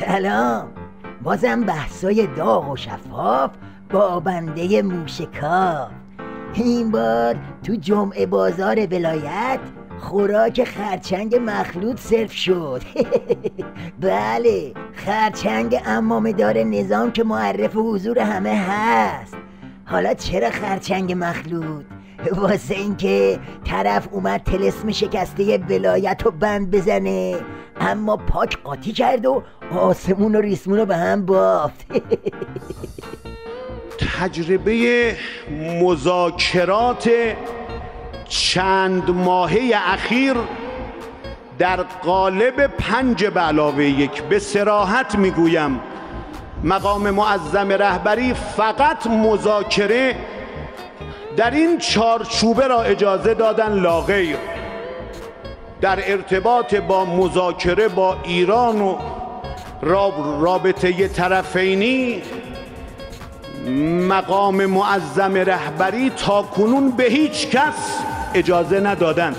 سلام. بازم بحثای داغ و شفاف با بنده موشکاف. این بار تو جمعه بازار ولایت خوراک خرچنگ مخلوط سرو شد. بله، خرچنگ عمامه‌دار نظام که معرف حضور همه هست. حالا چرا خرچنگ مخلوط؟ واسه اینکه طرف اومد طلسم شکسته ولایت رو بند بزنه، اما پاک قاطی کرد و آسمون و ریسمون رو به هم بافت. تجربه مذاکرات چند ماهه اخیر در قالب 5+1 به صراحت میگویم مقام معظم رهبری فقط مذاکره در این چارچوبه را اجازه دادن لاغیر. در ارتباط با مذاکره با ایران و رابطه طرفینی مقام معظم رهبری تا کنون به هیچ کس اجازه ندادن.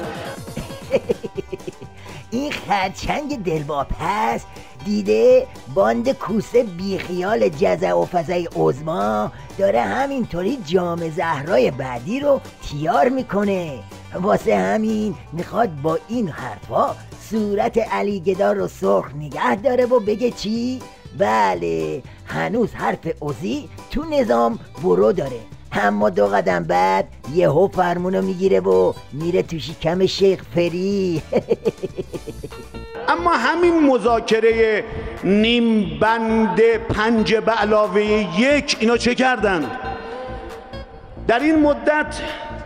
این خرچنگ دلواپس دیده باند کوسه بیخیال جزع و فضای عظما داره همینطوری جام زهرای بعدی رو تیار میکنه. واسه همین میخواد با این حرفا صورت علی گدار رو سرخ نگه داره و بگه چی؟ بله، هنوز حرف عزی تو نظام برو داره، اما 2 قدم بعد یهو فرمونو میگیره و میره تو شکم شیخ فری. اما همین مذاکره نیم بند 5+1 اینا چه کردن؟ در این مدت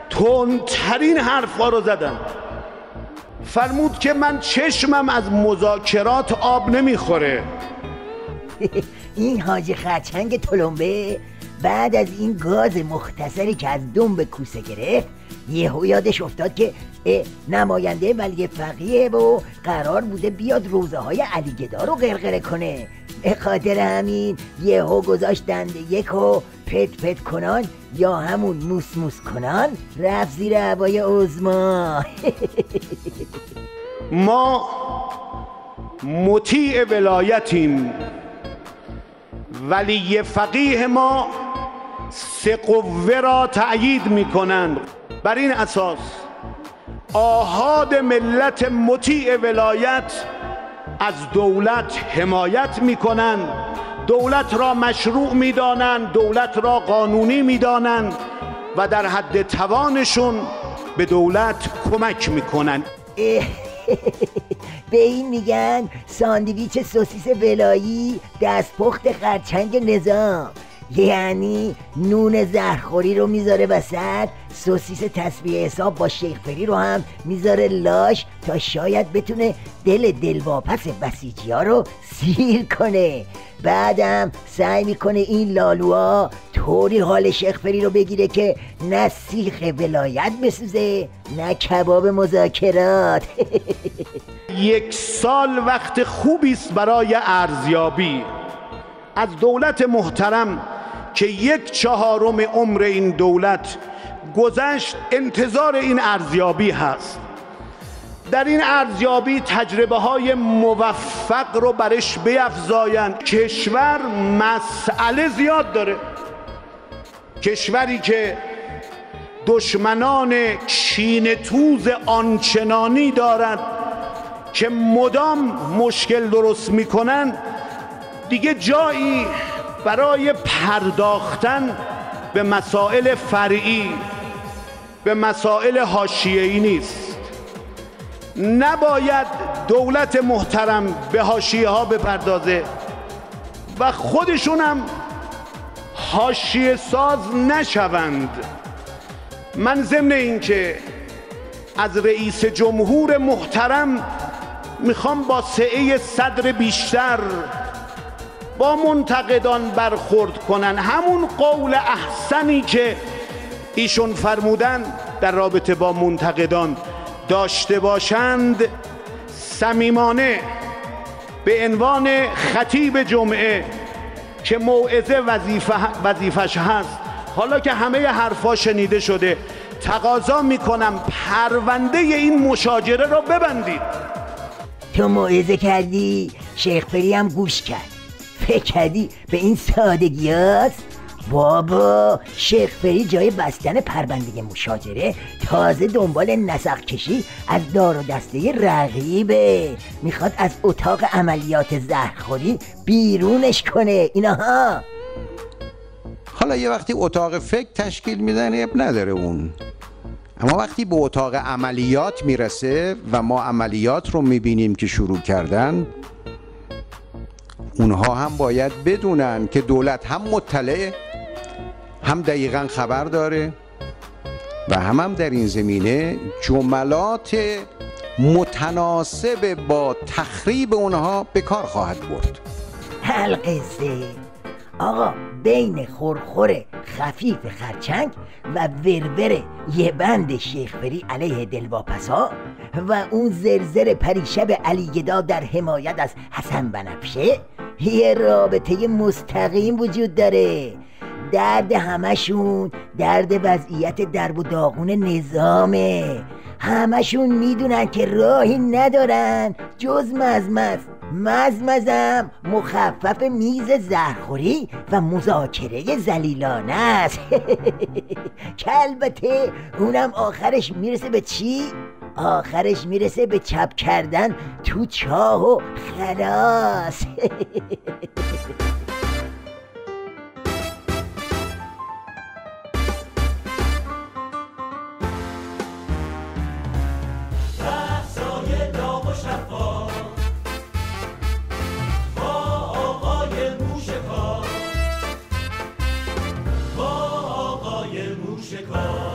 تندترین حرفا رو زدن. فرمود که من چشمم از مذاکرات آب نمیخوره. این حاجی خرچنگ تلمبه بعد از این گاز مختصری که از دم به کوسه گرفت یهو یادش افتاد که نماینده ولی فقیه و قرار بوده بیاد روزه های علی گدا رو غرغره کنه. به خاطر همین یهو گذاشت دنده 1 و پت پت کنان یا همون موس موس کنان رفت زیر هوای عظما. ما مطیع ولایتیم، ولی فقیه ما 3 قوه را تأیید میکنند. بر این اساس آحاد ملت مطیع ولایت از دولت حمایت میکنند، دولت را مشروع میدانند، دولت را قانونی میدانند و در حد توانشون به دولت کمک میکنند. به این میگن ساندویچ سوسیس ولایی دستپخت خرچنگ نظام. یعنی نون زهرخوری رو میذاره وسط، سوسیس تصفیه حساب با شیخ فری رو هم میذاره لاش تا شاید بتونه دل دلواپس بسیجی ها رو سیر کنه. بعدم سعی میکنه این لالوها طوری حال شیخ فری رو بگیره که نه سیخ ولایت بسوزه نه کباب مذاکرات. 1 سال وقت خوبی است برای ارزیابی. از دولت محترم که 1/4 عمر این دولت گذشت انتظار این ارزیابی هست. در این ارزیابی تجربه های موفق رو برش بیفزاین. کشور مسئله زیاد داره، کشوری که دشمنان کینه توز آنچنانی دارد که مدام مشکل درست میکنن، دیگه جایی برای پرداختن به مسائل فرعی، به مسائل حاشیه‌ای نیست. نباید دولت محترم به حاشیه ها بپردازه و خودشون هم حاشیه ساز نشوند. من ضمن این که از رئیس جمهور محترم میخوام با سعه صدر بیشتر با منتقدان برخورد کنن، همون قول احسنی که ایشون فرمودن در رابطه با منتقدان داشته باشند. صمیمانه به عنوان خطیب جمعه که موعظه وظیفش هست، حالا که همه حرفا شنیده شده، تقاضا میکنم پرونده این مشاجره رو ببندید. تو موعظه کردی شیخ فری هم گوش کرد. فکر کردی به این سادگی هست؟ بابا شیخ فری جای بستن پرونده مشاجره تازه دنبال نسق کشی از دار و دسته رقیبه. میخواد از اتاق عملیات زهرخوری بیرونش کنه. اینها حالا یه وقتی اتاق فکر تشکیل میدن اب نداره اون، اما وقتی به اتاق عملیات میرسه و ما عملیات رو میبینیم که شروع کردن، اونها هم باید بدونن که دولت هم مطلعه، هم دقیقاً خبر داره و هم در این زمینه جملات متناسب با تخریب اونها به کار خواهد برد. القصه آقا بین خورخور خفیف خرچنگ و ورور یه بند شیخ فری علیه دلواپسا و اون زرزر پریشب علی گدا در حمایت از حسن بنفشه یه رابطه مستقیم وجود داره. درد همشون درد وضعیت درب و داغون نظامه. همشون میدونن که راهی ندارن جز مزمزم مخفف میز زهرخوری و مذاکره ذلیلانه است. که البته اونم آخرش میرسه به چی؟ آخرش میرسه به چپ کردن تو چاه و خلاص. موشکار